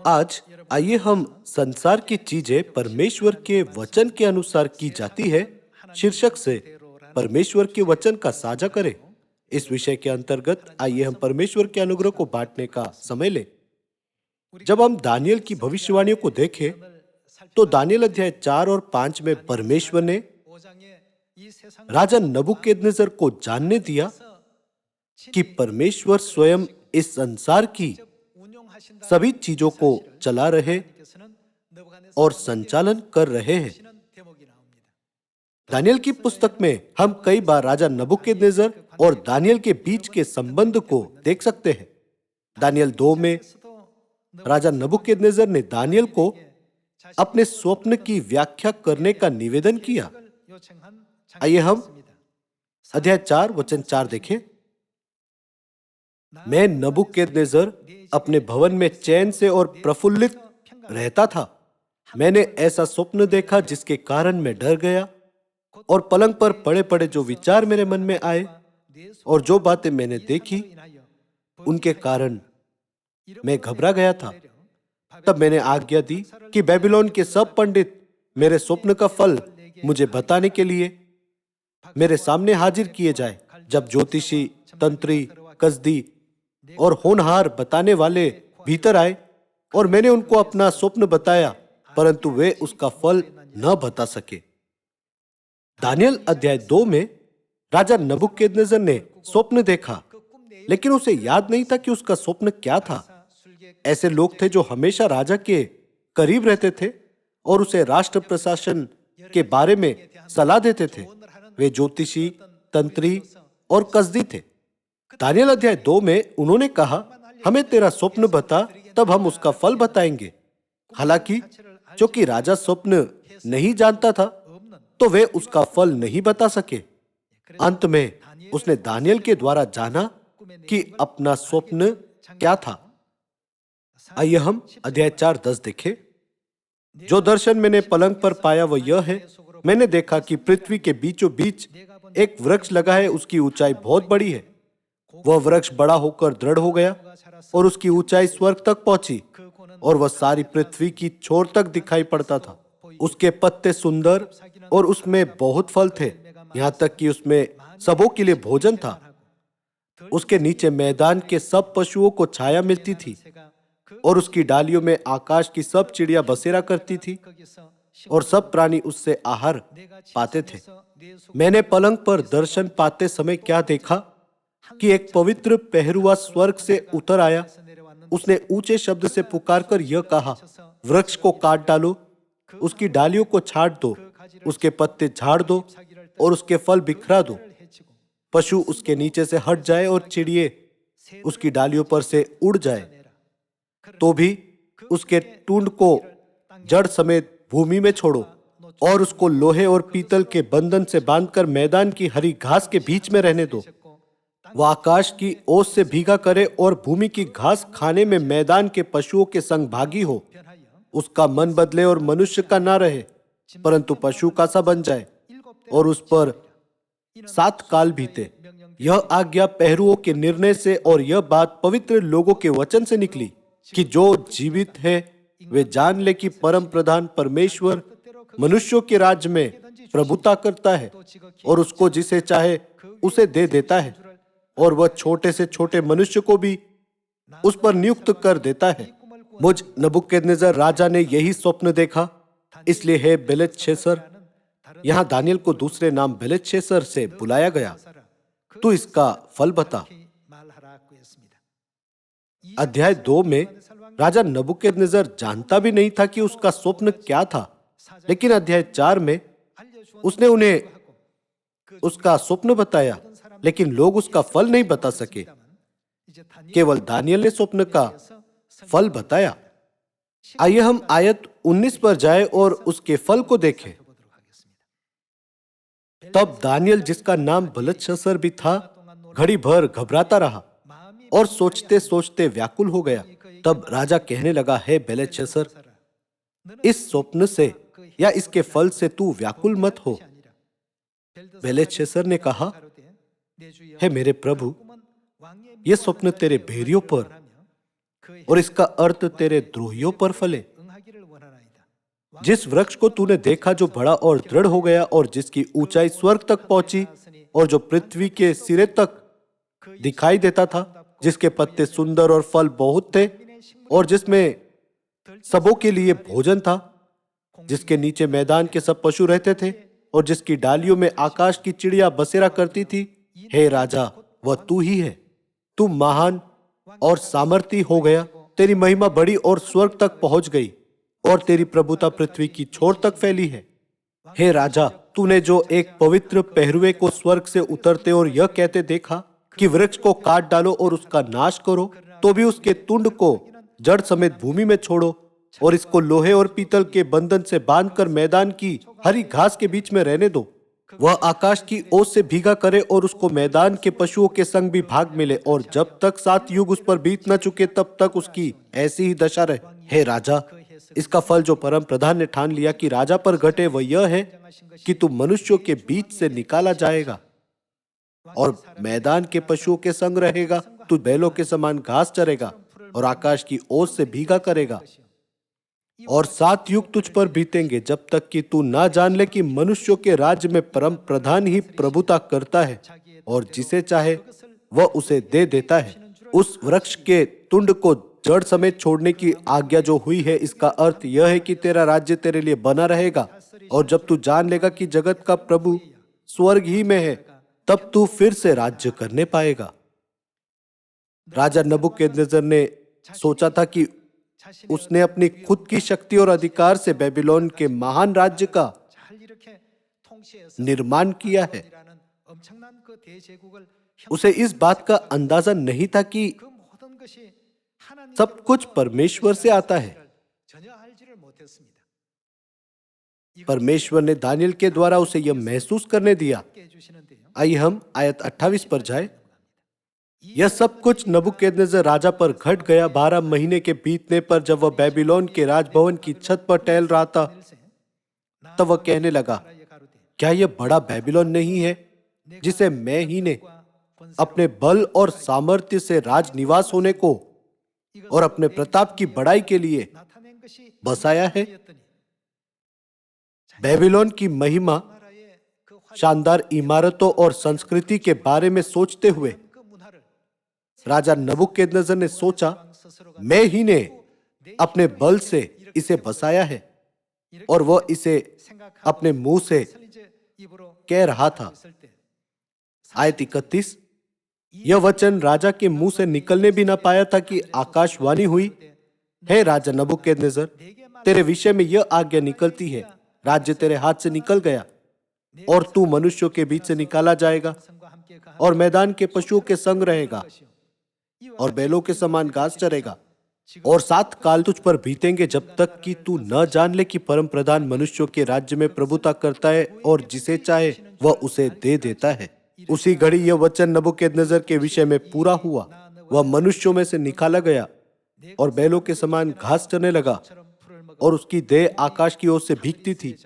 आज आइए हम संसार की चीजें परमेश्वर के वचन के अनुसार की जाती है शीर्षक से परमेश्वर के वचन का साझा करें। इस विषय के अंतर्गत आइए हम परमेश्वर के अनुग्रह को बांटने का समय लें। जब हम दानियल की भविष्यवाणियों को देखें तो दानियल अध्याय 4 और 5 में परमेश्वर ने राजा नबूकदनेस्सर को जानने दिया कि परमेश्वर स्वयं इस संसार की सभी चीजों को चला रहे और संचालन कर रहे हैं। दानियल की पुस्तक में हम कई बार राजा नबूकदनेस्सर और दानियल के बीच के संबंध को देख सकते हैं। दानियल 2 में राजा नबूकदनेस्सर ने दानियल को अपने स्वप्न की व्याख्या करने का निवेदन किया। आइए हम अध्याय 4 वचन 4 देखें। मैं नबूकदनेस्सर अपने भवन में चैन से और प्रफुल्लित रहता था। मैंने ऐसा स्वप्न देखा जिसके कारण मैं डर गया और पलंग पर पड़े पड़े जो विचार मेरे मन में आए और जो बातें मैंने देखी उनके कारण मैं घबरा गया था। तब मैंने आज्ञा दी कि बेबीलोन के सब पंडित मेरे स्वप्न का फल मुझे बताने के लिए मेरे सामने हाजिर किए जाए। जब ज्योतिषी, तंत्री, कसदी और होनहार बताने वाले भीतर आए और मैंने उनको अपना स्वप्न बताया, परंतु वे उसका फल न बता सके। दानियल अध्याय 2 में राजा नबूकदनेस्सर ने स्वप्न देखा, लेकिन उसे याद नहीं था कि उसका स्वप्न क्या था। ऐसे लोग थे जो हमेशा राजा के करीब रहते थे और उसे राष्ट्र प्रशासन के बारे में सलाह देते थे। वे ज्योतिषी, तंत्री और कसदी थे। दानियल अध्याय 2 में उन्होंने कहा, हमें तेरा स्वप्न बता, तब हम उसका फल बताएंगे। हालांकि क्योंकि राजा स्वप्न नहीं जानता था तो वे उसका फल नहीं बता सके। अंत में उसने दानियल के द्वारा जाना कि अपना स्वप्न क्या था। आइए हम अध्याय 4:10 देखें। जो दर्शन मैंने पलंग पर पाया वह यह है, मैंने देखा कि पृथ्वी के बीचों बीच एक वृक्ष लगा है। उसकी ऊंचाई बहुत बड़ी है। वह वृक्ष बड़ा होकर दृढ़ हो गया और उसकी ऊंचाई स्वर्ग तक पहुंची और वह सारी पृथ्वी की छोर तक दिखाई पड़ता था। उसके पत्ते सुंदर और उसमें बहुत फल थे, यहाँ तक कि उसमें सबों के लिए भोजन था। उसके नीचे मैदान के सब पशुओं को छाया मिलती थी और उसकी डालियों में आकाश की सब चिड़िया बसेरा करती थी और सब प्राणी उससे आहार पाते थे। मैंने पलंग पर दर्शन पाते समय क्या देखा कि एक पवित्र पहरुआ स्वर्ग से उतर आया। उसने ऊंचे शब्द से पुकारकर यह कहा, वृक्ष को काट डालो, उसकी डालियों को छाट दो, उसके पत्ते झाड़ दो और उसके फल बिखरा दो। पशु उसके नीचे से हट जाए और चिड़िए उसकी डालियों पर से उड़ जाए, तो भी उसके टूंड को जड़ समेत भूमि में छोड़ो और उसको लोहे और पीतल के बंधन से बांधकर मैदान की हरी घास के बीच में रहने दो। वह आकाश की ओस से भीगा करे और भूमि की घास खाने में मैदान के पशुओं के संग भागी हो। उसका मन बदले और मनुष्य का ना रहे, परंतु पशु का सा बन जाए और उस पर 7 काल बीते। यह आज्ञा पहरुओं के निर्णय से और यह बात पवित्र लोगों के वचन से निकली कि जो जीवित है वे जान ले कि परम प्रधान परमेश्वर मनुष्यों के राज्य में प्रभुता करता है और उसको जिसे चाहे उसे दे देता है और वह छोटे से छोटे मनुष्य को भी उस पर नियुक्त कर देता है। मुझ नबूकदनेस्सर राजा ने यही स्वप्न देखा, इसलिए है बेलतशस्सर, यहाँ दानियल को दूसरे नाम बेलतशस्सर से बुलाया गया। तू इसका फल बता। अध्याय 2 में राजा नबूकदनेस्सर जानता भी नहीं था कि उसका स्वप्न क्या था, लेकिन अध्याय 4 में उसने उन्हें उसका स्वप्न बताया, लेकिन लोग उसका फल नहीं बता सके। केवल दानियल ने स्वप्न का फल बताया। आइए हम आयत 19 पर जाएं और उसके फल को देखें। तब दानियल, जिसका नाम बेलतशस्सर भी था, घड़ी भर घबराता रहा और सोचते सोचते व्याकुल हो गया। तब राजा कहने लगा, है बेलतशस्सर, इस स्वप्न से या इसके फल से तू व्याकुल मत हो। बेलतशस्सर ने कहा, है मेरे प्रभु, यह स्वप्न तेरे भेरियों पर और इसका अर्थ तेरे द्रोहियों पर फले। जिस वृक्ष को तूने देखा जो बड़ा और दृढ़ हो गया और जिसकी ऊंचाई स्वर्ग तक पहुंची और जो पृथ्वी के सिरे तक दिखाई देता था, जिसके पत्ते सुंदर और फल बहुत थे और जिसमें सबों के लिए भोजन था, जिसके नीचे मैदान के सब पशु रहते थे और जिसकी डालियों में आकाश की चिड़िया बसेरा करती थी, हे राजा, वह तू ही है। तू महान और सामर्थी हो गया, तेरी महिमा बड़ी और स्वर्ग तक पहुंच गई और तेरी प्रभुता पृथ्वी की छोर तक फैली है। हे राजा, तूने जो एक पवित्र पहरुए को स्वर्ग से उतरते और यह कहते देखा कि वृक्ष को काट डालो और उसका नाश करो, तो भी उसके तुंड को जड़ समेत भूमि में छोड़ो और इसको लोहे और पीतल के बंधन से बांधकर मैदान की हरी घास के बीच में रहने दो। वह आकाश की ओस से भीगा करे और उसको मैदान के पशुओं के संग भी भाग मिले और जब तक 7 युग उस पर बीत न चुके तब तक उसकी ऐसी ही दशा रहे। हे राजा, इसका फल जो परम प्रधान ने ठान लिया कि राजा पर घटे वह यह है कि तू मनुष्यों के बीच से निकाला जाएगा और मैदान के पशुओं के संग रहेगा। तू बैलों के समान घास चरेगा और आकाश की ओस से भीगा करेगा। और 7 युग तुझ पर बीतेंगे जब तक कि तू ना जान ले कि मनुष्यों के राज्य में परम प्रधान ही प्रभुता करता है और जिसे चाहे वह उसे दे देता है। उस वृक्ष के तुंड को जड़ समेत छोड़ने की आज्ञा जो हुई है, इसका अर्थ यह है कि तेरा राज्य तेरे लिए बना रहेगा और जब तू जान लेगा कि जगत का प्रभु स्वर्ग ही में है, तब तू फिर से राज्य करने पाएगा। राजा नबूकदनेस्सर ने सोचा था कि उसने अपनी खुद की शक्ति और अधिकार से बेबीलोन के महान राज्य का निर्माण किया है। उसे इस बात का अंदाजा नहीं था कि सब कुछ परमेश्वर से आता है। परमेश्वर ने दानियल के द्वारा उसे यह महसूस करने दिया। आइए हम आयत 28 पर जाए। यह सब कुछ नबूकदनेस्सर राजा पर घट गया 12 महीने के बीतने पर, जब वह बेबीलोन के राजभवन की छत पर टहल रहा था। तब वह कहने लगा, क्या यह बड़ा बेबीलोन नहीं है जिसे मैं ही ने अपने बल और सामर्थ्य से राज निवास होने को और अपने प्रताप की बड़ाई के लिए बसाया है? बेबीलोन की महिमा, शानदार इमारतों और संस्कृति के बारे में सोचते हुए राजा नबूकदनेस्सर ने सोचा, मैं ही ने अपने बल से इसे बसाया है। और वह इसे अपने मुंह से कह रहा था। आयत 31, यह वचन राजा के मुंह से निकलने भी ना पाया था कि आकाशवाणी हुई, हे राजा नबूकदनेस्सर, तेरे विषय में यह आज्ञा निकलती है, राज्य तेरे हाथ से निकल गया और तू मनुष्यों के बीच से निकाला जाएगा और मैदान के पशुओं के संग रहेगा और बैलों के समान घास चरेगा। और 7 काल तुझ पर बीतेंगे जब तक कि तू न जान ले कि परम प्रधान मनुष्यों के राज्य में प्रभुता करता है और जिसे चाहे वह उसे दे देता है। उसी घड़ी यह वचन नबूकदनेस्सर के विषय में पूरा हुआ। वह मनुष्यों में से निकाला गया और बैलों के समान घास चरने लगा और उसकी देह आकाश की ओर से भीगती थी,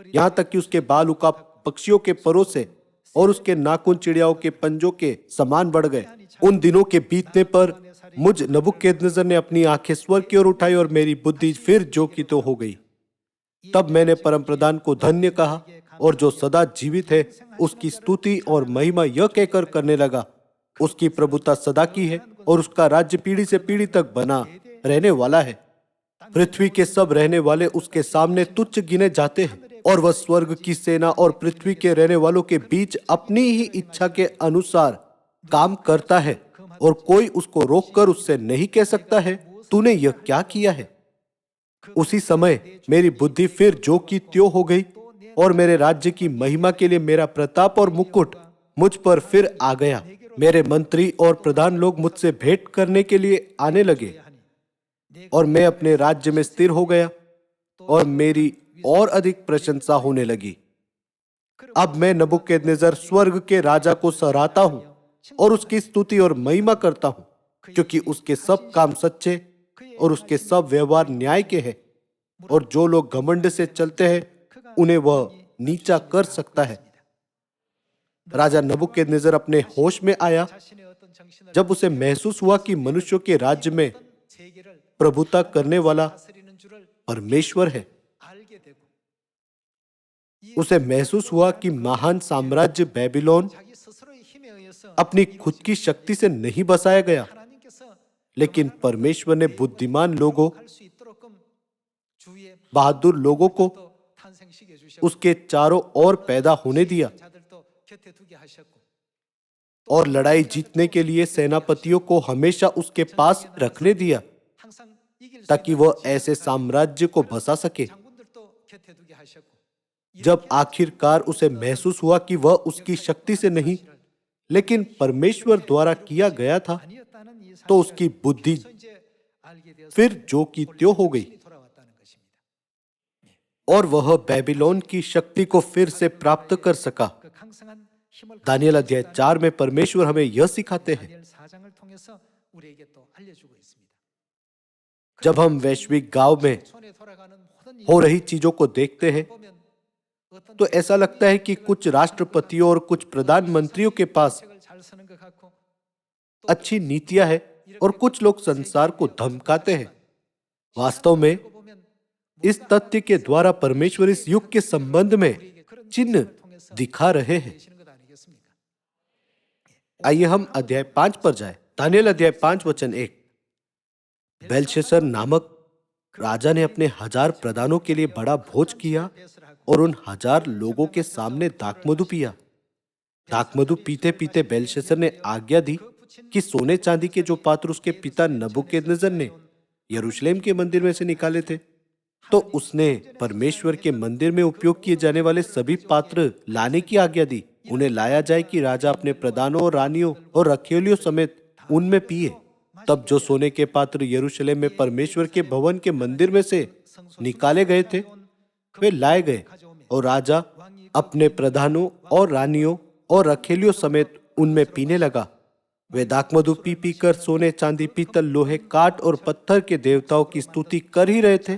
यहाँ तक कि उसके बाल उका पक्षियों के परों से और उसके नाखून चिड़ियाओं के पंजों के समान बढ़ गए। उन दिनों के बीतने पर मुझ नबूकदनेस्सर ने अपनी आंखें स्वर्ग की ओर उठाई और मेरी बुद्धि फिर जो की तो हो गई। तब मैंने परम प्रधान को धन्य कहा और जो सदा जीवित है उसकी स्तुति और महिमा यह कहकर करने लगा, उसकी प्रभुता सदा की है और उसका राज्य पीढ़ी से पीढ़ी तक बना रहने वाला है। पृथ्वी के सब रहने वाले उसके सामने तुच्छ गिने जाते हैं और वह स्वर्ग की सेना और पृथ्वी के रहने वालों के बीच अपनी ही इच्छा के अनुसार काम करता है और कोई उसको रोककर उससे नहीं कह सकता है, तूने यह क्या किया है। उसी समय मेरी बुद्धि फिर जो की त्यों हो गई और मेरे राज्य की महिमा के लिए मेरा प्रताप और मुकुट मुझ पर फिर आ गया। मेरे मंत्री और प्रधान लोग मुझसे भेंट करने के लिए आने लगे और मैं अपने राज्य में स्थिर हो गया और मेरी और अधिक प्रशंसा होने लगी। अब मैं नबूकदनेस्सर स्वर्ग के राजा को सराहता हूं और उसकी स्तुति और महिमा करता हूं, क्योंकि उसके सब काम सच्चे और उसके सब व्यवहार न्याय के हैं और जो लोग घमंड से चलते हैं उन्हें वह नीचा कर सकता है। राजा नबूकदनेस्सर अपने होश में आया जब उसे महसूस हुआ कि मनुष्यों के राज्य में प्रभुता करने वाला परमेश्वर है। उसे महसूस हुआ कि महान साम्राज्य बेबीलोन अपनी खुद की शक्ति से नहीं बसाया गया, लेकिन परमेश्वर ने बुद्धिमान लोगों, बहादुर लोगों को उसके चारों ओर पैदा होने दिया और लड़ाई जीतने के लिए सेनापतियों को हमेशा उसके पास रखने दिया ताकि वह ऐसे साम्राज्य को बसा सके। जब आखिरकार उसे महसूस हुआ कि वह उसकी शक्ति से नहीं लेकिन परमेश्वर द्वारा किया गया था, तो उसकी बुद्धि फिर जो की त्यों हो गई और वह बेबीलोन की शक्ति को फिर से प्राप्त कर सका। दानियल अध्याय 4 में परमेश्वर हमें यह सिखाते हैं। जब हम वैश्विक गांव में हो रही चीजों को देखते हैं तो ऐसा लगता है कि कुछ राष्ट्रपतियों और कुछ प्रधानमंत्रियों के पास अच्छी नीतियां हैं और कुछ लोग संसार को धमकाते हैं। वास्तव में इस तथ्य के द्वारा परमेश्वर इस युग के संबंध में चिन्ह दिखा रहे हैं। आइए हम अध्याय 5 पर जाएं। दानियल अध्याय 5 वचन 1। बेलशस्सर नामक राजा ने अपने 1000 प्रधानों के लिए बड़ा भोज किया और उन 1000 लोगों के सामने दाखमधु पिया। दाखमधु पीते पीते बेलशस्सर ने आज्ञा दी कि सोने चांदी के जो पात्र उसके पिता नबूकदनेस्सर ने यरूशलेम के मंदिर में से निकाले थे, तो उसने परमेश्वर के मंदिर में उपयोग किए जाने वाले सभी पात्र लाने की आज्ञा दी। उन्हें लाया जाए कि राजा अपने प्रधानों और रानियों और रखैलियों समेत उनमें पिए। तब जो सोने के पात्र यरूशलेम में परमेश्वर के भवन के मंदिर में से निकाले गए थे, वे लाए गए और राजा अपने प्रधानों और रानियों और रखैलियों समेत उनमें पीने लगा। वे दाखमधु पी पी कर सोने, चांदी, पीतल, लोहे, काठ और पत्थर के देवताओं की स्तुति कर ही रहे थे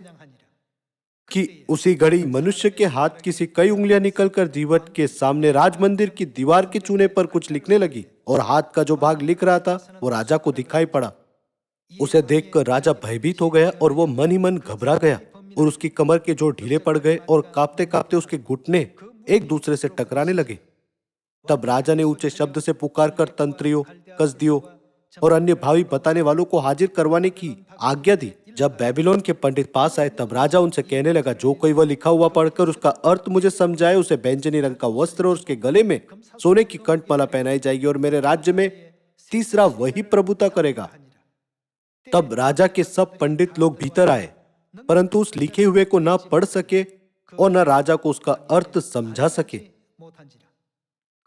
कि उसी घड़ी मनुष्य के हाथ की सी कई उंगलियां निकलकर दीवट के सामने राजमंदिर की दीवार के चूने पर कुछ लिखने लगी और हाथ का जो भाग लिख रहा था वो राजा को दिखाई पड़ा। उसे देखकर राजा भयभीत हो गया और वो मन ही मन घबरा गया और उसकी कमर के जोड़ ढीले पड़ गए और कांपते कांपते उसके घुटने एक दूसरे से टकराने लगे। तब राजा ने ऊंचे शब्द से पुकार कर तंत्रियों, कसदियों और अन्य भावी बताने वालों को हाजिर करवाने की आज्ञा दी। जब बेबीलोन के पंडित पास आए तब राजा उनसे कहने लगा, जो कोई वह लिखा हुआ पढ़कर उसका अर्थ मुझे समझाए, उसे बैंजनी रंग का वस्त्र और उसके गले में सोने की कंठमाला पहनाई जाएगी और मेरे राज्य में तीसरा वही प्रभुता करेगा। तब राजा के सब पंडित लोग भीतर आए, परंतु उस लिखे हुए को न पढ़ सके और न राजा को उसका अर्थ समझा सके।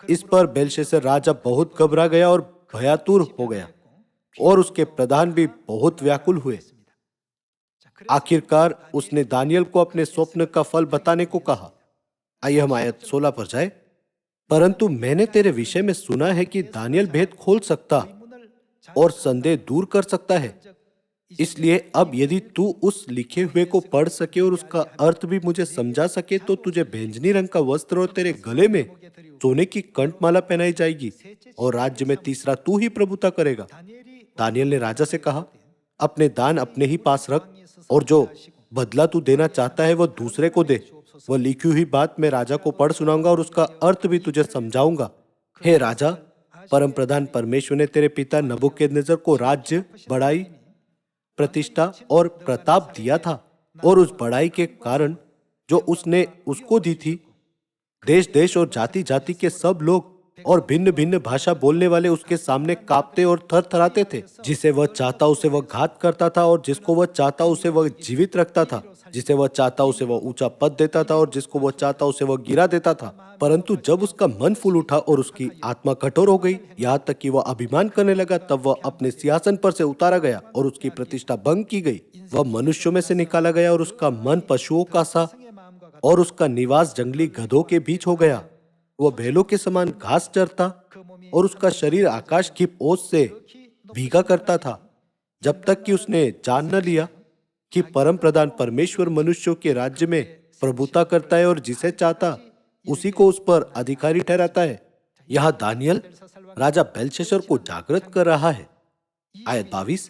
इस पर बेलशस्सर राजा बहुत घबरा गया और भयातुर हो गया और उसके प्रधान भी बहुत व्याकुल हुए। आखिरकार उसने दानियल को अपने स्वप्न का फल बताने को कहा। आइए हम आयत 16 पर जाए। परंतु मैंने तेरे विषय में सुना है कि दानियल भेद खोल सकता और संदेह दूर कर सकता है। इसलिए अब यदि तू उस लिखे हुए को पढ़ सके और उसका अर्थ भी मुझे समझा सके, तो तुझे बैंजनी रंग का वस्त्र और तेरे गले में सोने की कंठमाला पहनाई जाएगी और राज्य में तीसरा तू ही प्रभुता करेगा। दानियल ने राजा से कहा, अपने दान अपने ही पास रख और जो बदला तू देना चाहता है वह दूसरे को दे। वह लिखी हुई बात मैं राजा को पढ़ सुनाऊंगा और उसका अर्थ भी तुझे समझाऊंगा। हे राजा, परम प्रधान परमेश्वर ने तेरे पिता नबूकदनेस्सर को राज्य, बड़ाई, प्रतिष्ठा और प्रताप दिया था और उस बड़ाई के कारण जो उसने उसको दी थी, देश देश और जाति जाति के सब लोग और भिन्न भिन्न भाषा बोलने वाले उसके सामने कांपते और थरथराते थे। जिसे वह चाहता उसे वह घात करता था और जिसको वह चाहता उसे वह जीवित रखता था। जिसे वह चाहता उसे वह ऊंचा पद देता था और जिसको वह चाहता उसे वह गिरा देता था। परंतु जब उसका मन फूल उठा और उसकी आत्मा कठोर हो गई, यहाँ तक कि वह अभिमान करने लगा, तब वह अपने सिंहासन पर से उतारा गया और उसकी प्रतिष्ठा भंग की गई। वह मनुष्यों में से निकाला गया और उसका मन पशुओं का सा और उसका निवास जंगली गधों के बीच हो गया। वह बैलों के समान घास चरता और उसका शरीर आकाश की ओस से भीगा करता था, जब तक कि उसने जान न लिया कि परम प्रधान परमेश्वर मनुष्यों के राज्य में प्रभुता करता है और जिसे चाहता उसी को उस पर अधिकारी ठहराता है। यहाँ दानियल राजा बेलशस्सर को जागृत कर रहा है। आयत 22।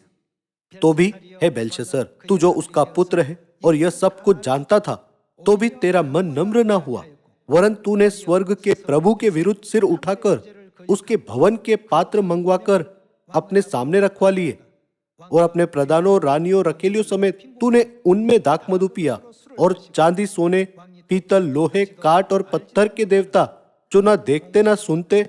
तो भी हे बेलशस्सर, तू जो उसका पुत्र है और यह सब कुछ जानता था, तो भी तेरा मन नम्र न हुआ, वरन तूने स्वर्ग के प्रभु के विरुद्ध सिर उठाकर उसके भवन के पात्र मंगवाकर अपने सामने रखवा लिए, और अपने प्रधानों, रानियों, रखेलियों समेत तूने उनमें दाखमधु पिया, और चांदी, सोने, पीतल, लोहे, काठ और पत्थर के देवता, जो ना देखते, ना सुनते,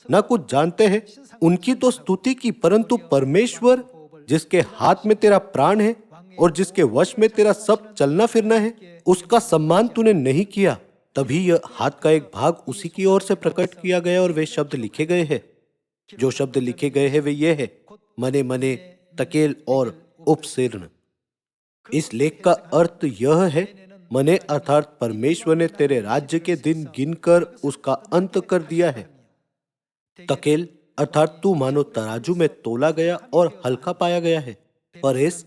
ना कुछ जानते हैं, उनकी तो स्तुति की, परंतु परमेश्वर, जिसके हाथ में तेरा प्राण है और जिसके वश में तेरा सब चलना फिरना है, उसका सम्मान तूने नहीं किया। तभी यह हाथ का एक भाग उसी की ओर से प्रकट किया गया और वे शब्द लिखे गए हैं। जो शब्द लिखे गए हैं वे ये है, मने मने, तकेल और उपसीर्ण। इस लेख का अर्थ यह है, मने अर्थात परमेश्वर ने तेरे राज्य के दिन गिनकर उसका अंत कर दिया है। तकेल अर्थात तू मानो तराजू में तोला गया और हल्का पाया गया है। परेस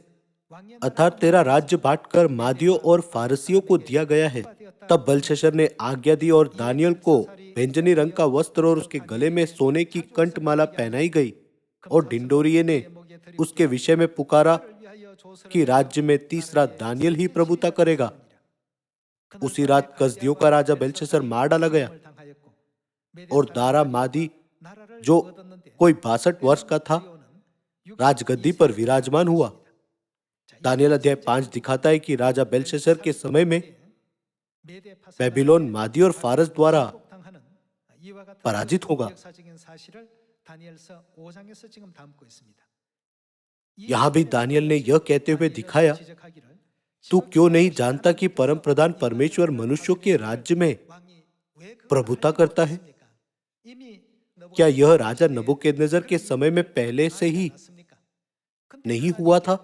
अर्थात तेरा राज्य बांटकर मादियों और फारसियों को दिया गया है। तब बेलशस्सर ने आज्ञा दी और दानियल को बैंजनी रंग का वस्त्र और उसके गले में सोने की कंठमाला पहनाई गई, और ढिंढोरिये ने उसके विषय में पुकारा कि राज्य में तीसरा दानियल ही प्रभुता करेगा। उसी रात कसदियों का राजा बेलशस्सर मार डाला गया, और दारा मादी, जो कोई 62 वर्ष का था, राजगद्दी पर विराजमान हुआ। दानियल अध्याय 5 दिखाता है कि राजा बेलशस्सर के समय में बेबीलोन मादी और फारस द्वारा पराजित होगा। यहां भी दानियल ने यह कहते हुए दिखाया, तू क्यों नहीं जानता कि परम प्रधान परमेश्वर मनुष्यों के राज्य में प्रभुता करता है? क्या यह राजा नबूकदनेस्सर के समय में पहले से ही नहीं हुआ था?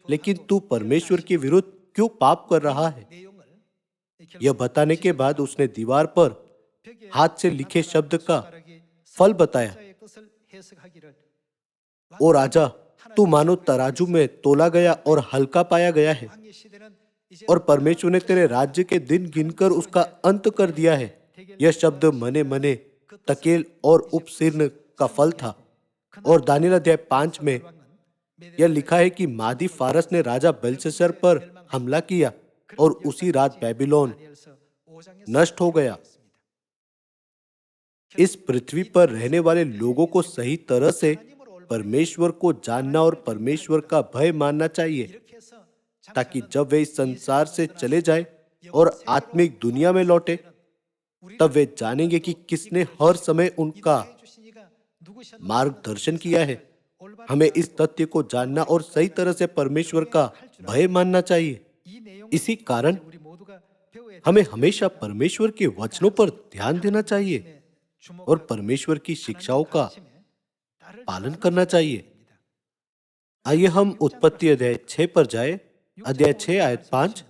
लेकिन तू परमेश्वर के विरुद्ध क्यों पाप कर रहा है? यह बताने के बाद उसने दीवार पर हाथ से लिखे शब्द का फल बताया, ओ राजा, तू मानो तराजू में तोला गया और हल्का पाया गया है, और परमेश्वर ने तेरे राज्य के दिन गिनकर उसका अंत कर दिया है। यह शब्द मने मने, तकेल और उपसीर्ण का फल था। और दानियल अध्याय 5 में यह लिखा है कि मादी फारस ने राजा बेलशस्सर पर हमला किया और उसी रात बेबीलोन नष्ट हो गया। इस पृथ्वी पर रहने वाले लोगों को सही तरह से परमेश्वर को जानना और परमेश्वर का भय मानना चाहिए, ताकि जब वे इस संसार से चले जाए और आत्मिक दुनिया में लौटे, तब वे जानेंगे कि किसने हर समय उनका मार्गदर्शन किया है। हमें इस तथ्य को जानना और सही तरह से परमेश्वर का भय मानना चाहिए। इसी कारण हमें हमेशा परमेश्वर के वचनों पर ध्यान देना चाहिए और परमेश्वर की शिक्षाओं का पालन करना चाहिए। आइए हम उत्पत्ति अध्याय 6 पर जाए। अध्याय 6 आयत 5।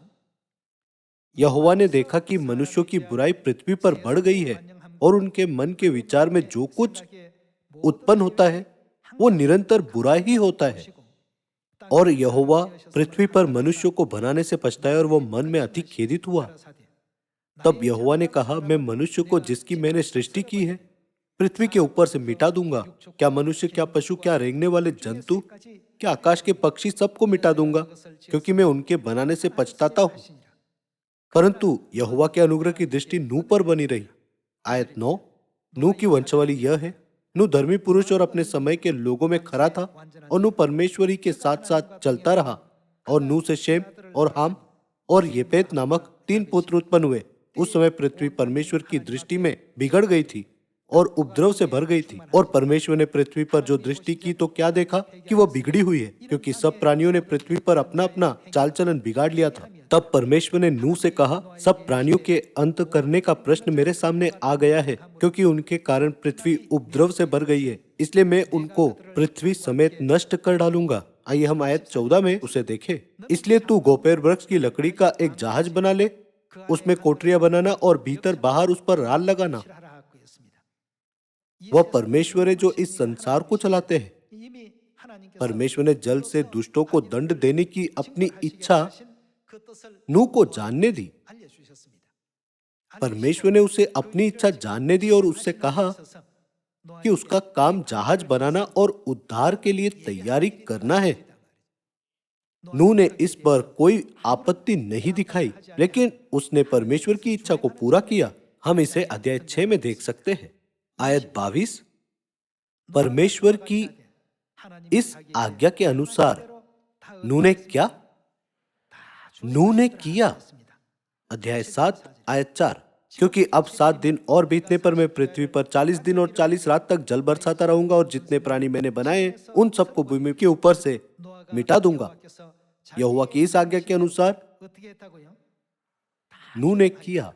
यहोवा ने देखा कि मनुष्यों की बुराई पृथ्वी पर बढ़ गई है, और उनके मन के विचार में जो कुछ उत्पन्न होता है वो निरंतर बुरा ही होता है। और यहोवा पृथ्वी पर मनुष्यों को बनाने से पछताया और वो मन में अति खेदित हुआ। तब यहोवा ने कहा, मैं मनुष्य को जिसकी मैंने सृष्टि की है पृथ्वी के ऊपर से मिटा दूंगा। क्या मनुष्य, क्या पशु, क्या रेंगने वाले जंतु, क्या आकाश के पक्षी, सबको मिटा दूंगा, क्योंकि मैं उनके बनाने से पछताता हूँ। परंतु यहोवा के अनुग्रह की दृष्टि नूह पर बनी रही। आयत 9। नूह की वंशावली यह है। नूह धर्मी पुरुष और अपने समय के लोगों में खरा था, और नूह परमेश्वरी के साथ साथ चलता रहा। और नूह से शेम और हाम और येपेत नामक 3 पुत्र उत्पन्न हुए। उस समय पृथ्वी परमेश्वर की दृष्टि में बिगड़ गई थी और उपद्रव से भर गई थी। और परमेश्वर ने पृथ्वी पर जो दृष्टि की तो क्या देखा कि वह बिगड़ी हुई है, क्योंकि सब प्राणियों ने पृथ्वी पर अपना अपना चाल चलन बिगाड़ लिया था। तब परमेश्वर ने नूह से कहा, सब प्राणियों के अंत करने का प्रश्न मेरे सामने आ गया है, क्योंकि उनके कारण पृथ्वी उपद्रव से भर गई है, इसलिए मैं उनको पृथ्वी समेत नष्ट कर डालूंगा। आइए हम आयत 14 में उसे देखें। इसलिए तू गोपेर वृक्ष की लकड़ी का एक जहाज बना ले, उसमें कोठरियां बनाना और भीतर बाहर उस पर राल लगाना। वह परमेश्वर है जो इस संसार को चलाते हैं। परमेश्वर ने जल से दुष्टों को दंड देने की अपनी इच्छा नूह को जानने दी। परमेश्वर ने उसे अपनी इच्छा जानने दी और उससे कहा कि उसका काम जहाज बनाना और उद्धार के लिए तैयारी करना है। नूह ने इस पर कोई आपत्ति नहीं दिखाई, लेकिन उसने परमेश्वर की इच्छा को पूरा किया। हम इसे अध्याय 6 में देख सकते हैं। आयत 22, परमेश्वर की इस आज्ञा के अनुसार नूह ने क्या? नूह ने किया। अध्याय 7 आयत 4, क्योंकि अब 7 दिन और बीतने पर मैं पृथ्वी पर 40 दिन और 40 रात तक जल बरसाता रहूंगा और जितने प्राणी मैंने बनाए उन सबको भूमि के ऊपर से मिटा दूंगा। यहोवा की इस आज्ञा के अनुसार नूह ने किया।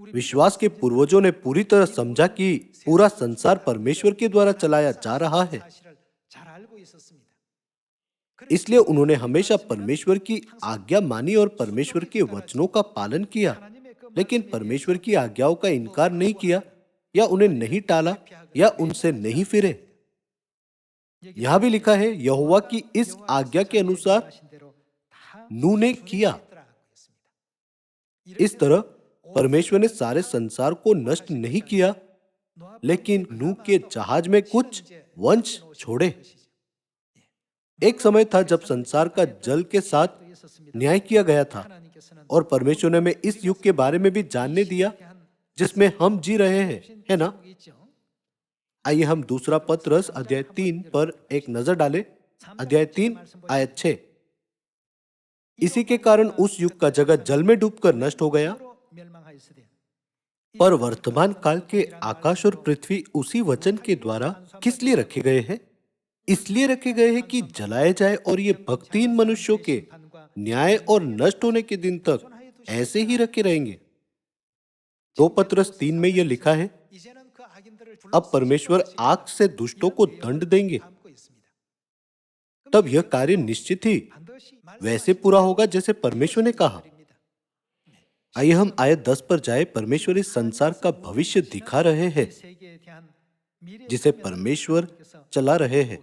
विश्वास के पूर्वजों ने पूरी तरह समझा कि पूरा संसार परमेश्वर के द्वारा चलाया जा रहा है, इसलिए उन्होंने हमेशा परमेश्वर की आज्ञा मानी और परमेश्वर के वचनों का पालन किया। लेकिन परमेश्वर की आज्ञाओं का इनकार नहीं किया या उन्हें नहीं टाला या उनसे नहीं फिरे। यहां भी लिखा है, यहोवा की इस आज्ञा के अनुसार नूह ने किया। इस तरह परमेश्वर ने सारे संसार को नष्ट नहीं किया, लेकिन नूह के जहाज में कुछ वंश छोड़े। एक समय था जब संसार का जल के साथ न्याय किया गया था और परमेश्वर ने हमें इस युग के बारे में भी जानने दिया जिसमें हम जी रहे हैं, है ना? आइए हम दूसरा पत्रस अध्याय 3 पर एक नजर डालें। अध्याय 3 आयत 6, इसी के कारण उस युग का जगत जल में डूबकर नष्ट हो गया, पर वर्तमान काल के आकाश और पृथ्वी उसी वचन के द्वारा किस लिए रखे गए हैं? इसलिए रखे गए हैं कि जलाए जाए, और ये भक्तिहीन मनुष्यों के न्याय और नष्ट होने के दिन तक ऐसे ही रखे रहेंगे। 2 पत्रस 3 में यह लिखा है, अब परमेश्वर आग से दुष्टों को दंड देंगे। तब यह कार्य निश्चित ही वैसे पूरा होगा जैसे परमेश्वर ने कहा। आइए हम आयत 10 पर जाए। परमेश्वर इस संसार का भविष्य दिखा रहे हैं जिसे परमेश्वर चला रहे हैं।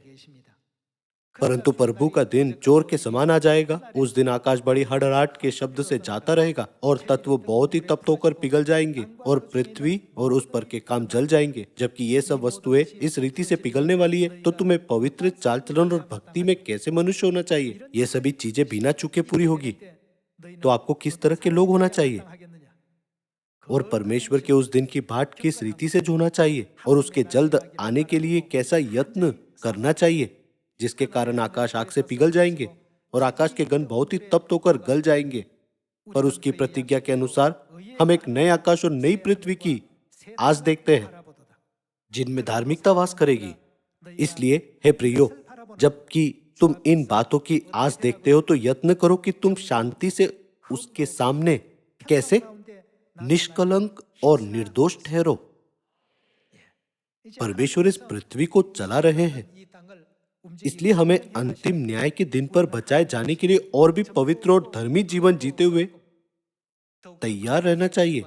परंतु प्रभु का दिन चोर के समान आ जाएगा। उस दिन आकाश बड़ी हड़हड़ाहट के शब्द से जाता रहेगा और तत्व बहुत ही तप्त होकर पिघल जाएंगे और पृथ्वी और उस पर के काम जल जाएंगे। जबकि ये सब वस्तुएं इस रीति से पिघलने वाली है, तो तुम्हें पवित्र चाल चलन और भक्ति में कैसे मनुष्य होना चाहिए? ये सभी चीजें बिना चूके पूरी होगी, तो आपको किस तरह के लोग होना चाहिए? और परमेश्वर के उस दिन की बाट किस रीति से होना चाहिए और उसके जल्द आने के लिए कैसा यत्न करना चाहिए, जिसके कारण आकाश आग से पिघल जाएंगे और आकाश के गण बहुत ही तप्त होकर गल जाएंगे। पर उसकी प्रतिज्ञा के अनुसार हम एक नए आकाश और नई पृथ्वी की आस देखते हैं जिनमें धार्मिकता वास करेगी। इसलिए हे प्रियो, जबकि तुम इन बातों की आस देखते हो तो यत्न करो कि तुम शांति से उसके सामने कैसे निष्कलंक और निर्दोष ठहरो। परमेश्वर इस पृथ्वी को चला रहे हैं, इसलिए हमें अंतिम न्याय के दिन पर बचाए जाने के लिए और भी पवित्र और धर्मी जीवन जीते हुए तैयार रहना चाहिए।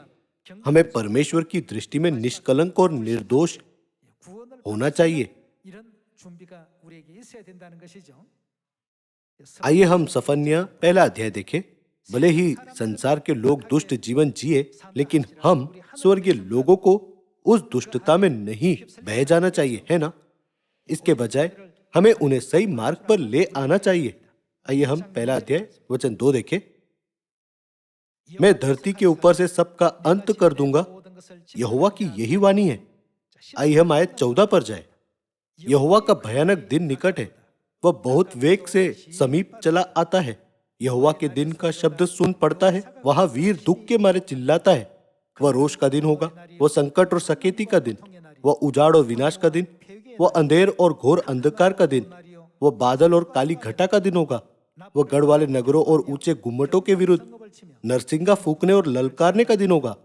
हमें परमेश्वर की दृष्टि में निष्कलंक और निर्दोष होना चाहिए। आइए हम सफन्या पहला अध्याय देखें। भले ही संसार के लोग दुष्ट जीवन जिए, लेकिन हम स्वर्गीय लोगों को उस दुष्टता में नहीं बह जाना चाहिए, है ना? इसके बजाय हमें उन्हें सही मार्ग पर ले आना चाहिए। आइए हम पहला अध्याय वचन 2 देखें। मैं धरती के ऊपर से सबका अंत कर दूंगा, यहोवा की यही वाणी है। आइए हम आयत 14 पर जाए। यहोवा का भयानक दिन निकट है, वह बहुत वेग से समीप चला आता है। यहोवा के दिन का शब्द सुन पड़ता है, वहां वीर दुख के मारे चिल्लाता है। वह रोष का दिन होगा, वह संकट और सकेती का दिन, वह उजाड़ और विनाश का दिन, वह अंधेर और घोर अंधकार का दिन, वह बादल और काली घटा का दिन होगा। वह गढ़ वाले नगरों और ऊंचे गुम्मटों के विरुद्ध नरसिंगा फूकने और ललकारने का दिन होगा।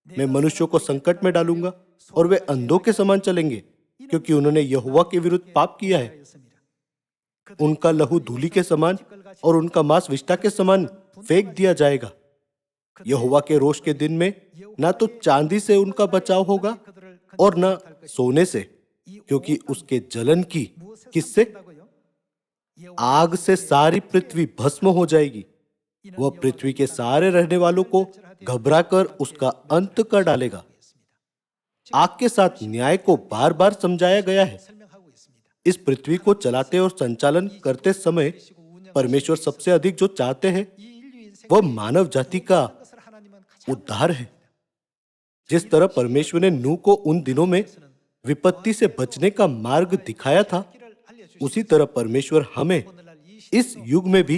मैं मनुष्यों को संकट में डालूंगा और वे अंधों के समान चलेंगे, क्योंकि उन्होंने यहोवा के विरुद्ध पाप किया है। उनका लहू धूलि के समान और उनका मांस विष्ठा के समान फेंक दिया जाएगा। यहोवा के रोष के दिन में ना तो चांदी से उनका बचाव होगा और ना सोने से, क्योंकि उसके जलन की किससे? आग से सारी पृथ्वी भस्म हो जाएगी। वह पृथ्वी के सारे रहने वालों को घबराकर उसका अंत कर डालेगा। आग के साथ न्याय को बार बार समझाया गया है। इस पृथ्वी को चलाते और संचालन करते समय परमेश्वर सबसे अधिक जो चाहते हैं वह मानव जाति का उद्धार है। जिस तरह परमेश्वर ने नूह को उन दिनों में विपत्ति से बचने का मार्ग दिखाया था, उसी तरह परमेश्वर हमें इस युग में भी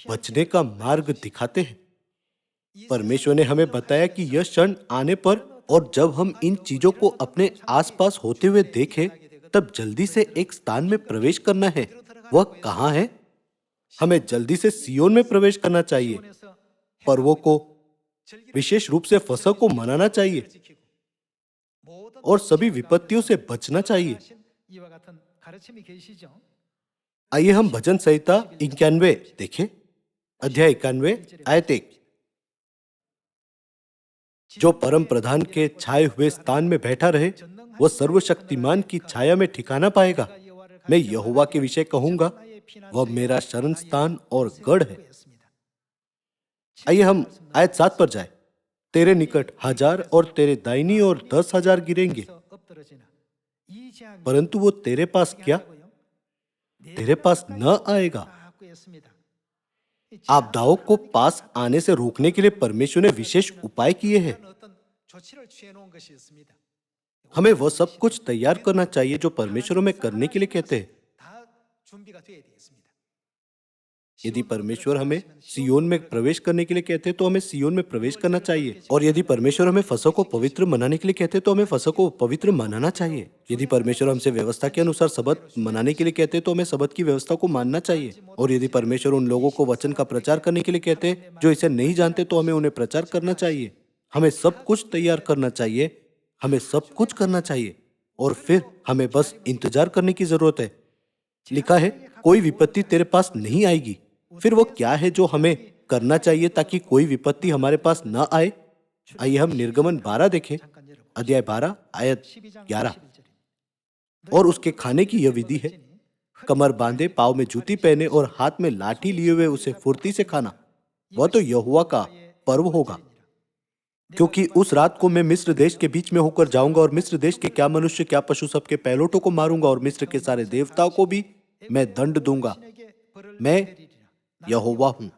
बचने का मार्ग दिखाते हैं। परमेश्वर ने हमें बताया कि यह क्षण आने पर और जब हम इन चीजों को अपने आसपास होते हुए देखें, तब जल्दी से एक स्थान में प्रवेश करना है। वह कहाँ है? हमें जल्दी से सियोन में प्रवेश करना चाहिए। पर्वों को, विशेष रूप से फसह को मनाना चाहिए और सभी विपत्तियों से बचना चाहिए। आइए हम भजन संहिता 91 देखें, अध्याय 91 आयत 1। जो परम प्रधान के छाए हुए स्थान में बैठा रहे, वह सर्वशक्तिमान की छाया में ठिकाना पाएगा। मैं यहोवा के विषय कहूंगा, वह मेरा शरण स्थान और गढ़ है। आइए हम आयत 7 पर जाए। तेरे निकट 1000 और तेरे दाहिनी ओर 10,000 गिरेंगे, परंतु वो तेरे पास क्या? तेरे पास न आएगा। आपदाओं को पास आने से रोकने के लिए परमेश्वर ने विशेष उपाय किए हैं। हमें वह सब कुछ तैयार करना चाहिए जो परमेश्वर हमें करने के लिए कहते हैं। यदि परमेश्वर हमें सियोन में प्रवेश करने के लिए कहते हैं तो हमें सियोन में प्रवेश करना चाहिए, और यदि परमेश्वर हमें फसह को पवित्र मनाने के लिए कहते हैं तो हमें फसह को पवित्र मनाना चाहिए। यदि परमेश्वर हमसे व्यवस्था के अनुसार सबत मनाने के लिए कहते हैं तो हमें सबत की व्यवस्था को मानना चाहिए, और यदि परमेश्वर उन लोगों को वचन का प्रचार करने के लिए कहते हैं जो इसे नहीं जानते तो हमें उन्हें प्रचार करना चाहिए। हमें सब कुछ तैयार करना चाहिए, हमें सब कुछ करना चाहिए, और फिर हमें बस इंतजार करने की जरूरत है। लिखा है, कोई विपत्ति तेरे पास नहीं आएगी। फिर वो क्या है जो हमें करना चाहिए ताकि कोई विपत्ति हमारे पास न आए? आइए हम निर्गमन 12 देखें, अध्याय 12 आयत 11। और उसके खाने की यह विधि है, कमर बांधे, पाँव में जूती पहने और हाथ में लाठी लिए हुए उसे फुर्ती से खाना। वह तो यहोवा का पर्व होगा, क्योंकि उस रात को मैं मिस्र देश के बीच में होकर जाऊंगा और मिस्र देश के क्या मनुष्य क्या पशु सबके पहलोटों को मारूंगा और मिस्र के सारे देवताओं को भी मैं दंड दूंगा। मैं यहोवा हूं,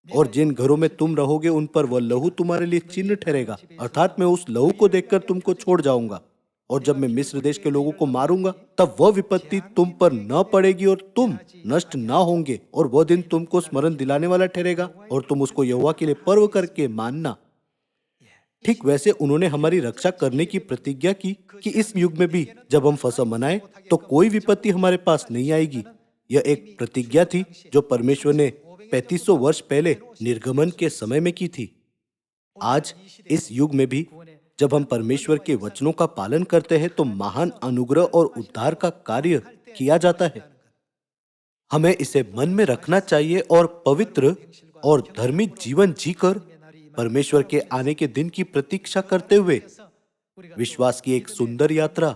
और जिन घरों में तुम रहोगे उन पर वह लहू तुम्हारे लिए चिन्ह ठहरेगा, अर्थात मैं उस लहू को देखकर तुमको छोड़ जाऊंगा। और जब मैं मिस्र देश के लोगों को मारूंगा तब वह विपत्ति तुम पर न पड़ेगी और तुम नष्ट न होंगे, और वह दिन तुमको स्मरण दिलाने वाला ठहरेगा और तुम उसको यहोवा के लिए पर्व करके मानना। ठीक वैसे उन्होंने हमारी रक्षा करने की प्रतिज्ञा की कि इस युग में भी जब हम फसह मनाए तो कोई विपत्ति हमारे पास नहीं आएगी। यह एक प्रतिज्ञा थी जो परमेश्वर ने 3500 वर्ष पहले निर्गमन के समय में की थी। आज इस युग में भी जब हम परमेश्वर के वचनों का पालन करते हैं तो महान अनुग्रह और उद्धार का कार्य किया जाता है। हमें इसे मन में रखना चाहिए और पवित्र और धर्मी जीवन जीकर परमेश्वर के आने के दिन की प्रतीक्षा करते हुए विश्वास की एक सुंदर यात्रा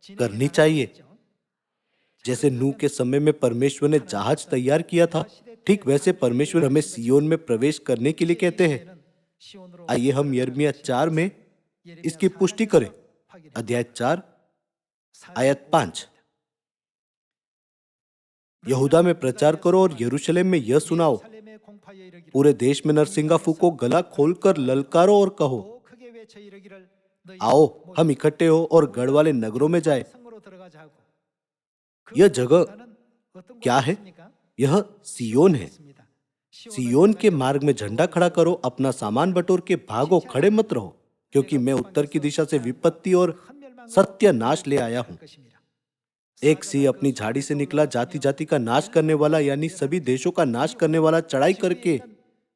करनी चाहिए। जैसे नूह के समय में परमेश्वर ने जहाज तैयार किया था, ठीक वैसे परमेश्वर हमें सियोन में प्रवेश करने के लिए कहते हैं। आइए हम यिर्मयाह 4 में इसकी पुष्टि करें, अध्याय 4 आयत 5। यहूदा में प्रचार करो और यरूशलेम में यह सुनाओ, पूरे देश में नरसिंगा फूको, गला खोलकर ललकारो और कहो, आओ हम इकट्ठे हो और गढ़ वाले नगरों में जाए। यह जगह क्या है? यह सियोन है। सियोन के मार्ग में झंडा खड़ा करो, अपना सामान बटोर के भागो, खड़े मत रहो, क्योंकि मैं उत्तर की दिशा से विपत्ति और सत्यानाश ले आया हूं। एक सिंह अपनी झाड़ी से निकला, जाति जाति का नाश करने वाला, यानी सभी देशों का नाश करने वाला चढ़ाई करके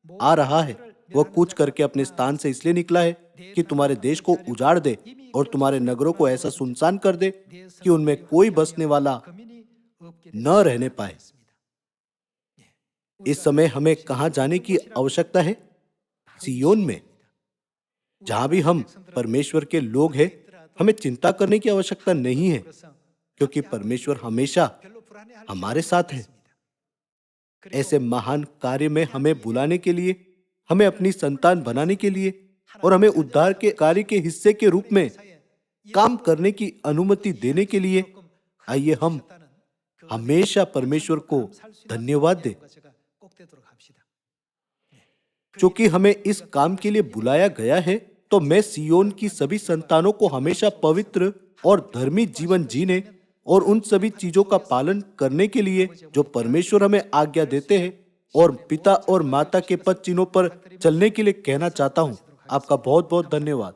आ रहा है। वह कूच करके अपने स्थान से इसलिए निकला है कि तुम्हारे देश को उजाड़ दे और तुम्हारे नगरों को ऐसा सुनसान कर दे कि उनमें कोई बसने वाला न रहने पाए। इस समय हमें कहां जाने की आवश्यकता है? सियोन में। जहां भी हम परमेश्वर के लोग हैं, हमें चिंता करने की आवश्यकता नहीं है, क्योंकि परमेश्वर हमेशा हमारे साथ है। ऐसे महान कार्य में हमें बुलाने के लिए, हमें अपनी संतान बनाने के लिए और हमें उद्धार के कार्य के हिस्से के रूप में काम करने की अनुमति देने के लिए आइए हम हमेशा परमेश्वर को धन्यवाद दें, क्योंकि हमें इस काम के लिए बुलाया गया है। तो मैं सियोन की सभी संतानों को हमेशा पवित्र और धर्मी जीवन जीने और उन सभी चीजों का पालन करने के लिए जो परमेश्वर हमें आज्ञा देते हैं और पिता और माता के पद चिन्हों पर चलने के लिए कहना चाहता हूँ। आपका बहुत बहुत धन्यवाद।